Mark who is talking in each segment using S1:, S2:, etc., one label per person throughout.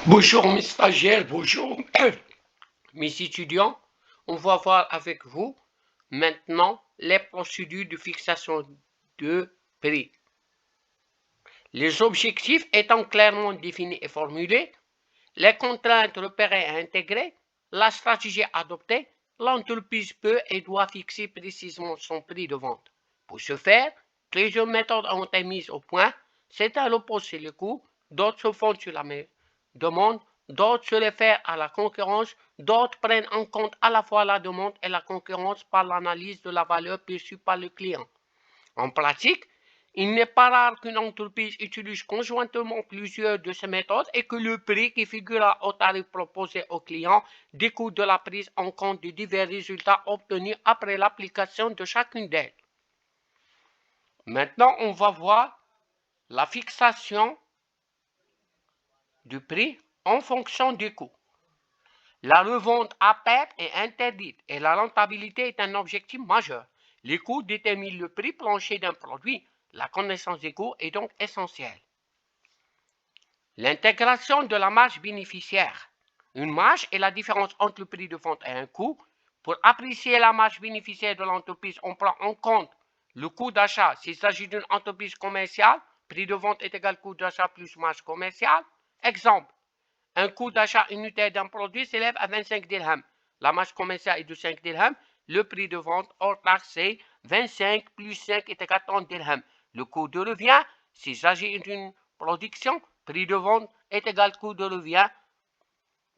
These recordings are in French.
S1: Bonjour mes stagiaires, bonjour mes étudiants. On va voir avec vous maintenant les procédures de fixation de prix. Les objectifs étant clairement définis et formulés, les contraintes repérées et intégrées, la stratégie adoptée, l'entreprise peut et doit fixer précisément son prix de vente. Pour ce faire, plusieurs méthodes ont été mises au point. Certaines reposent sur le coût, d'autres se fondent sur la demande, d'autres se réfèrent à la concurrence, d'autres prennent en compte à la fois la demande et la concurrence par l'analyse de la valeur perçue par le client. En pratique, il n'est pas rare qu'une entreprise utilise conjointement plusieurs de ces méthodes et que le prix qui figurera au tarif proposé au client découle de la prise en compte des divers résultats obtenus après l'application de chacune d'elles. Maintenant, on va voir la fixation du prix en fonction des coûts. La revente à perte est interdite et la rentabilité est un objectif majeur. Les coûts déterminent le prix plancher d'un produit. La connaissance des coûts est donc essentielle. L'intégration de la marge bénéficiaire. Une marge est la différence entre le prix de vente et un coût. Pour apprécier la marge bénéficiaire de l'entreprise, on prend en compte le coût d'achat. S'il s'agit d'une entreprise commerciale, prix de vente est égal coût d'achat plus marge commerciale. Exemple, un coût d'achat unitaire d'un produit s'élève à 25 dirhams. La marge commerciale est de 5 dirhams. Le prix de vente hors taxe c'est 25 plus 5 est égal à 30 dirhams. Le coût de revient, s'il s'agit d'une production, prix de vente est égal coût de revient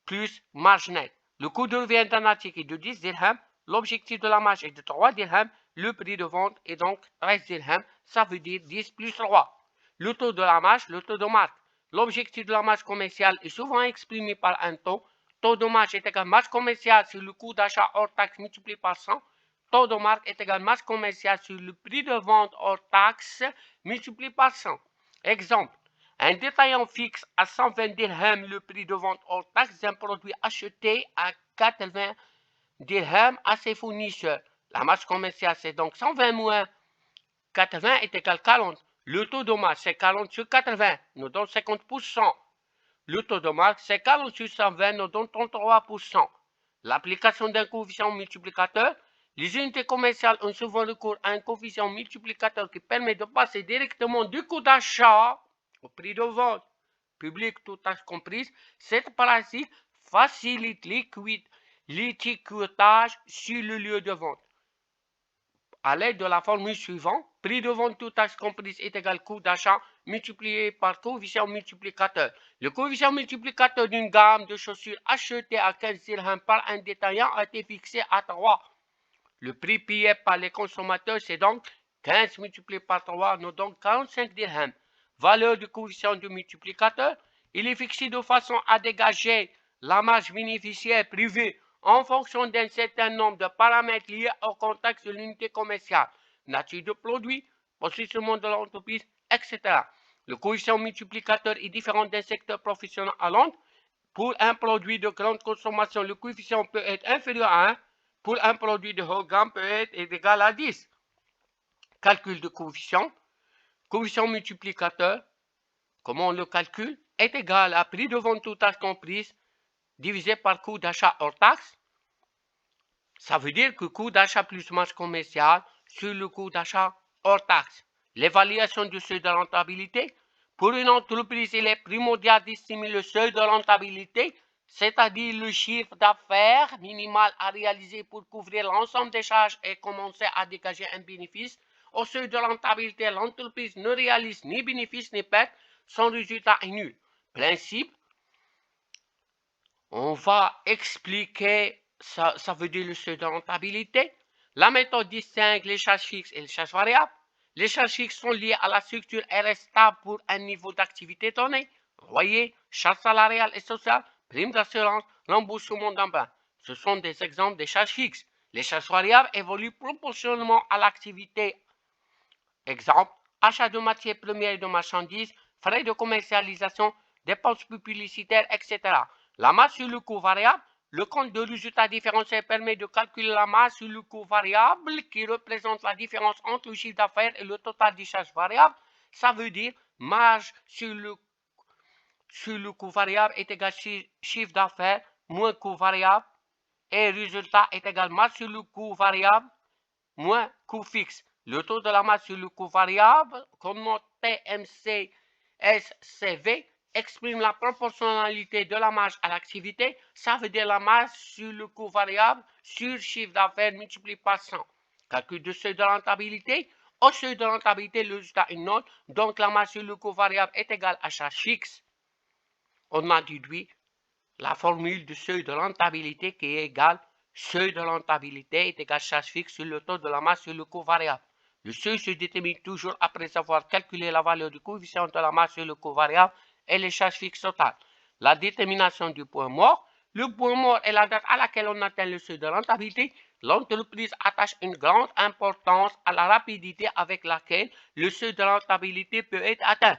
S1: plus marge nette. Le coût de revient d'un article est de 10 dirhams. L'objectif de la marge est de 3 dirhams. Le prix de vente est donc 13 dirhams. Ça veut dire 10 plus 3. Le taux de la marge, le taux de marque. L'objectif de la marge commerciale est souvent exprimé par un taux. Taux de marge est égal à marge commerciale sur le coût d'achat hors taxe multiplié par 100. Taux de marque est égal à marge commerciale sur le prix de vente hors taxe multiplié par 100. Exemple, un détaillant fixe à 120 dirhams le prix de vente hors taxe d'un produit acheté à 80 dirhams à ses fournisseurs. La marge commerciale, c'est donc 120 moins 80 est égal à 40. Le taux de marge, c'est 40 sur 80, nous donne 50%. Le taux de marge, c'est 40 sur 120, nous donne 33%. L'application d'un coefficient multiplicateur. Les unités commerciales ont souvent recours à un coefficient multiplicateur qui permet de passer directement du coût d'achat au prix de vente, public tout taxe comprise. Cette pratique facilite l'étiquetage sur le lieu de vente. À l'aide de la formule suivante, prix de vente toute taxe comprise est égal coût d'achat multiplié par coefficient multiplicateur. Le coefficient multiplicateur d'une gamme de chaussures achetées à 15 dirhams par un détaillant a été fixé à 3. Le prix payé par les consommateurs, c'est donc 15 multiplié par 3, nous donc 45 dirhams. Valeur du coefficient du multiplicateur, il est fixé de façon à dégager la marge bénéficiaire privée en fonction d'un certain nombre de paramètres liés au contexte de l'unité commerciale, nature de produit, positionnement de l'entreprise, etc. Le coefficient multiplicateur est différent d'un secteur professionnel à l'autre. Pour un produit de grande consommation, le coefficient peut être inférieur à 1. Pour un produit de haut gamme, peut être égal à 10. Calcul de coefficient. Coefficient multiplicateur, comment on le calcule, est égal à prix de vente toute taxe comprise divisé par coût d'achat hors taxe. Ça veut dire que coût d'achat plus marge commerciale sur le coût d'achat hors taxe. L'évaluation du seuil de rentabilité. Pour une entreprise, il est primordial d'estimer le seuil de rentabilité, c'est-à-dire le chiffre d'affaires minimal à réaliser pour couvrir l'ensemble des charges et commencer à dégager un bénéfice. Au seuil de rentabilité, l'entreprise ne réalise ni bénéfice ni perte, son résultat est nul. Principe, on va expliquer, ça veut dire le seuil de rentabilité. La méthode distingue les charges fixes et les charges variables. Les charges fixes sont liées à la structure et restent stables pour un niveau d'activité donné. Loyer, charges salariales et sociales, primes d'assurance, remboursement d'emprunt. Ce sont des exemples des charges fixes. Les charges variables évoluent proportionnellement à l'activité. Exemple, achat de matières premières et de marchandises, frais de commercialisation, dépenses publicitaires, etc. La marge sur le coût variable, le compte de résultat différentiel permet de calculer la marge sur le coût variable qui représente la différence entre le chiffre d'affaires et le total des charges variables. Ça veut dire marge sur sur le coût variable est égal chiffre d'affaires moins coût variable et résultat est égal masse sur le coût variable moins coût fixe. Le taux de la masse sur le coût variable, comme TMCSCV, exprime la proportionnalité de la marge à l'activité. Ça veut dire la masse sur le coût variable sur chiffre d'affaires multiplié par 100. Calcul de seuil de rentabilité. Au seuil de rentabilité, le résultat est nul. Donc la masse sur le coût variable est égale à charge fixe. On a déduit la formule du seuil de rentabilité qui est égale seuil de rentabilité est égal à charge fixe sur le taux de la masse sur le coût variable. Le seuil se détermine toujours après avoir calculé la valeur du coefficient de la masse sur le coût variable et les charges fixes totales. La détermination du point mort. Le point mort est la date à laquelle on atteint le seuil de rentabilité. L'entreprise attache une grande importance à la rapidité avec laquelle le seuil de rentabilité peut être atteint.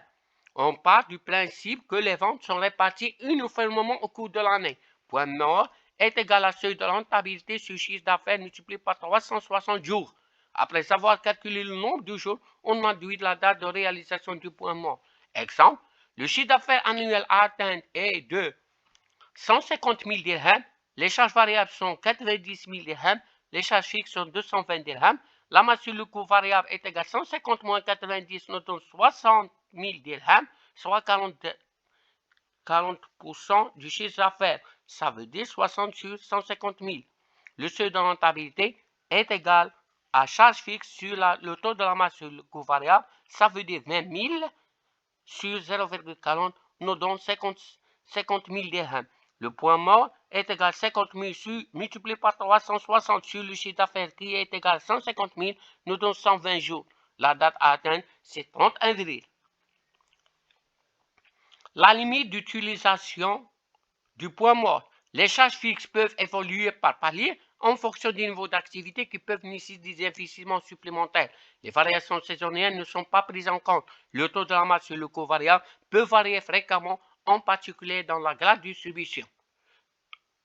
S1: On part du principe que les ventes sont réparties uniformément au cours de l'année. Point mort est égal à seuil de rentabilité sur chiffre d'affaires multiplié par 360 jours. Après avoir calculé le nombre de jours, on déduit la date de réalisation du point mort. Exemple, le chiffre d'affaires annuel à atteindre est de 150 000 dirhams, les charges variables sont 90 000 dirhams, les charges fixes sont 220 dirhams, la masse sur le coût variable est égale à 150 moins 90, nous donne 60 000 dirhams, soit 40% du chiffre d'affaires. Ça veut dire 60 sur 150 000. Le seuil de rentabilité est égal à charge fixe sur le taux de la masse sur le coût variable. Ça veut dire 20 000 sur 0,40, nous donne 50 000 dirhams. Le point mort est égal à 50 000 multiplié par 360 sur le chiffre d'affaires qui est égal à 150 000, nous donne 120 jours. La date à atteindre, c'est 31 avril. La limite d'utilisation du point mort. Les charges fixes peuvent évoluer par palier en fonction du niveau d'activité qui peuvent nécessiter des investissements supplémentaires. Les variations saisonnières ne sont pas prises en compte. Le taux de la masse sur le coût variable peut varier fréquemment, en particulier dans la grande distribution.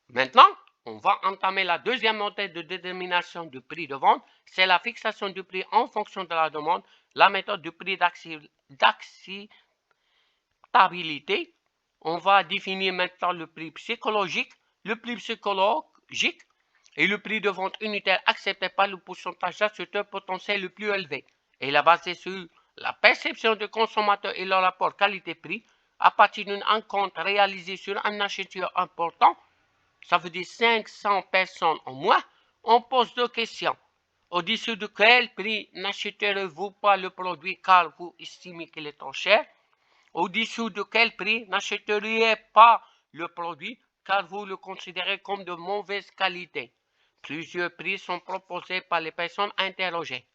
S1: Maintenant, on va entamer la deuxième méthode de détermination du prix de vente. C'est la fixation du prix en fonction de la demande, la méthode du prix d'acceptabilité. On va définir maintenant le prix psychologique. Le prix psychologique est le prix de vente unitaire accepté par le pourcentage d'acheteurs potentiels le plus élevé. Il est basé sur la perception du consommateur et le rapport qualité-prix à partir d'une rencontre réalisée sur un acheteur important. Ça veut dire 500 personnes en moins. On pose deux questions. Au-dessus de quel prix n'achèterez-vous pas le produit car vous estimez qu'il est trop cher? Au-dessous de quel prix n'achèteriez pas le produit car vous le considérez comme de mauvaise qualité? Plusieurs prix sont proposés par les personnes interrogées.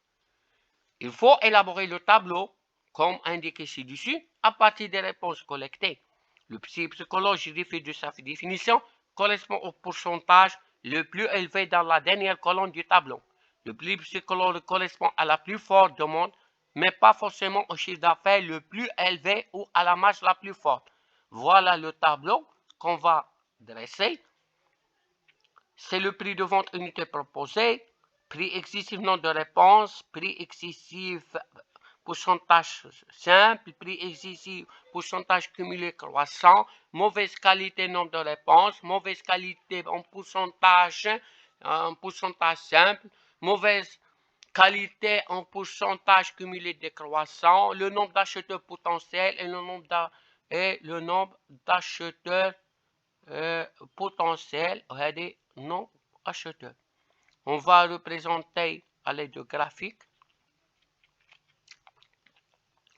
S1: Il faut élaborer le tableau, comme indiqué ci-dessus, à partir des réponses collectées. Le prix psychologique de sa définition correspond au pourcentage le plus élevé dans la dernière colonne du tableau. Le prix psychologique correspond à la plus forte demande, mais pas forcément au chiffre d'affaires le plus élevé ou à la marge la plus forte. Voilà le tableau qu'on va dresser. C'est le prix de vente unité proposé, prix excessif nombre de réponses, prix excessif pourcentage simple, prix excessif pourcentage cumulé croissant, mauvaise qualité nombre de réponses, mauvaise qualité en pourcentage simple, mauvaise qualité en pourcentage cumulé décroissant, le nombre d'acheteurs potentiels et le nombre d'acheteurs potentiels et des non acheteurs. On va représenter à l'aide de graphiques.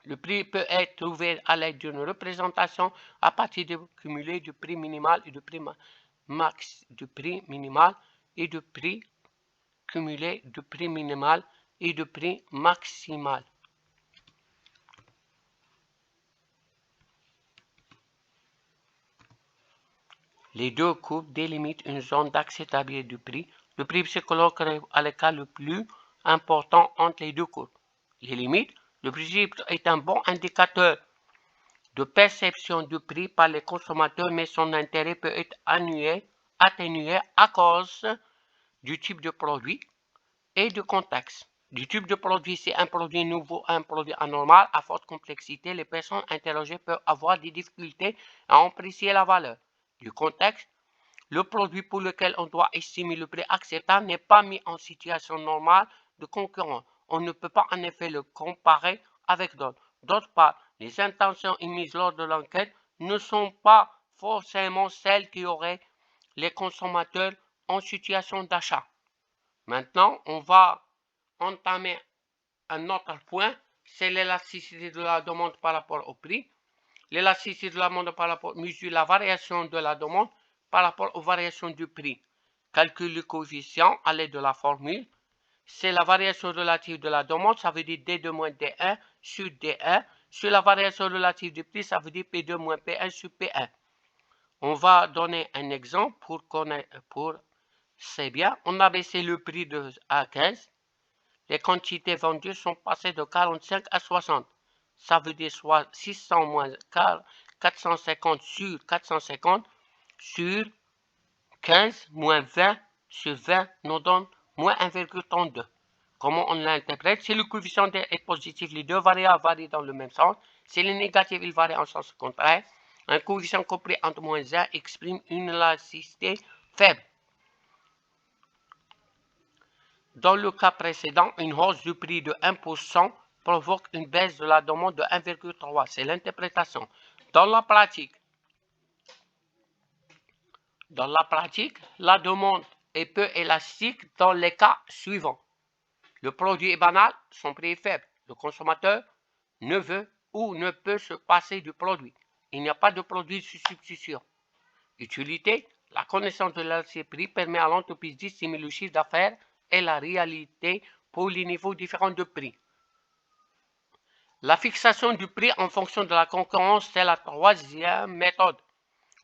S1: Le prix peut être trouvé à l'aide d'une représentation à partir du cumulé du prix minimal et du prix max, du prix minimal et du prix cumulé du prix minimal et du prix maximal. Les deux courbes délimitent une zone d'acceptabilité du prix. Le prix psychologique est à l'écart le plus important entre les deux courbes. Les limites. Le prix est un bon indicateur de perception du prix par les consommateurs, mais son intérêt peut être atténué à cause du type de produit et du contexte. Du type de produit, c'est un produit nouveau, un produit anormal. À forte complexité, les personnes interrogées peuvent avoir des difficultés à apprécier la valeur. Du contexte, le produit pour lequel on doit estimer le prix acceptable n'est pas mis en situation normale de concurrence. On ne peut pas en effet le comparer avec d'autres. D'autre part, les intentions émises lors de l'enquête ne sont pas forcément celles qui auraient les consommateurs en situation d'achat. Maintenant, on va entamer un autre point, c'est l'élasticité de la demande par rapport au prix. L'élasticité de la demande par rapport mesure la variation de la demande par rapport aux variations du prix. Calcule le coefficient à l'aide de la formule. C'est la variation relative de la demande, ça veut dire D2 moins D1 sur D1. Sur la variation relative du prix, ça veut dire P2 moins P1 sur P1. On va donner un exemple pour c'est bien. On a baissé le prix à 15. Les quantités vendues sont passées de 45 à 60. Ça veut dire soit 600 moins 450 sur 450 sur 15 moins 20 sur 20 nous donne moins 1,32. Comment on l'interprète? Si le coefficient est positif, les deux variables varient dans le même sens. Si les négatifs, ils varient en sens contraire. Un coefficient compris entre moins 1 exprime une élasticité faible. Dans le cas précédent, une hausse du prix de 1% provoque une baisse de la demande de 1,3. C'est l'interprétation. Dans la pratique, la demande est peu élastique dans les cas suivants. Le produit est banal, son prix est faible. Le consommateur ne veut ou ne peut se passer du produit. Il n'y a pas de produit de substitution. Utilité, la connaissance de l'ancien prix permet à l'entreprise d'estimer le chiffre d'affaires et la réalité pour les niveaux différents de prix. La fixation du prix en fonction de la concurrence, c'est la troisième méthode.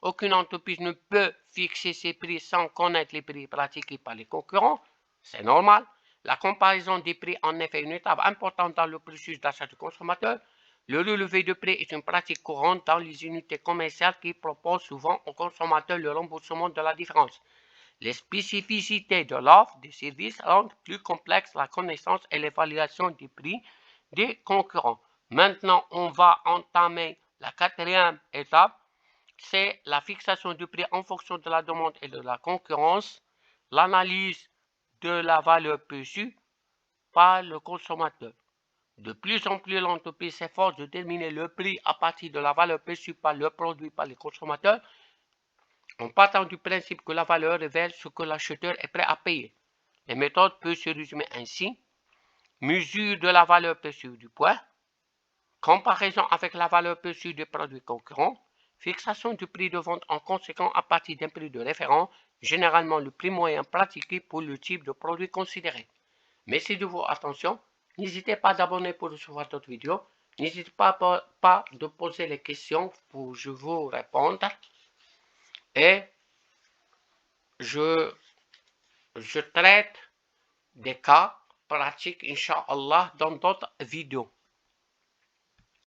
S1: Aucune entreprise ne peut fixer ses prix sans connaître les prix pratiqués par les concurrents. C'est normal. La comparaison des prix en effet une étape importante dans le processus d'achat du consommateur. Le relevé de prix est une pratique courante dans les unités commerciales qui proposent souvent aux consommateurs le remboursement de la différence. Les spécificités de l'offre des services rendent plus complexe la connaissance et l'évaluation des prix des concurrents. Maintenant, on va entamer la quatrième étape, c'est la fixation du prix en fonction de la demande et de la concurrence, l'analyse de la valeur perçue par le consommateur. De plus en plus, l'entreprise s'efforce de déterminer le prix à partir de la valeur perçue par le produit par les consommateurs, en partant du principe que la valeur révèle ce que l'acheteur est prêt à payer. Les méthodes peuvent se résumer ainsi: mesure de la valeur perçue du poids, comparaison avec la valeur perçue des produits concurrents, fixation du prix de vente en conséquence à partir d'un prix de référence, généralement le prix moyen pratiqué pour le type de produit considéré. Merci de votre attention. N'hésitez pas d'abonner pour recevoir d'autres vidéos. N'hésitez pas de poser les questions pour je vous répondre. Et je traite des cas pratiques, Inch'Allah, dans d'autres vidéos.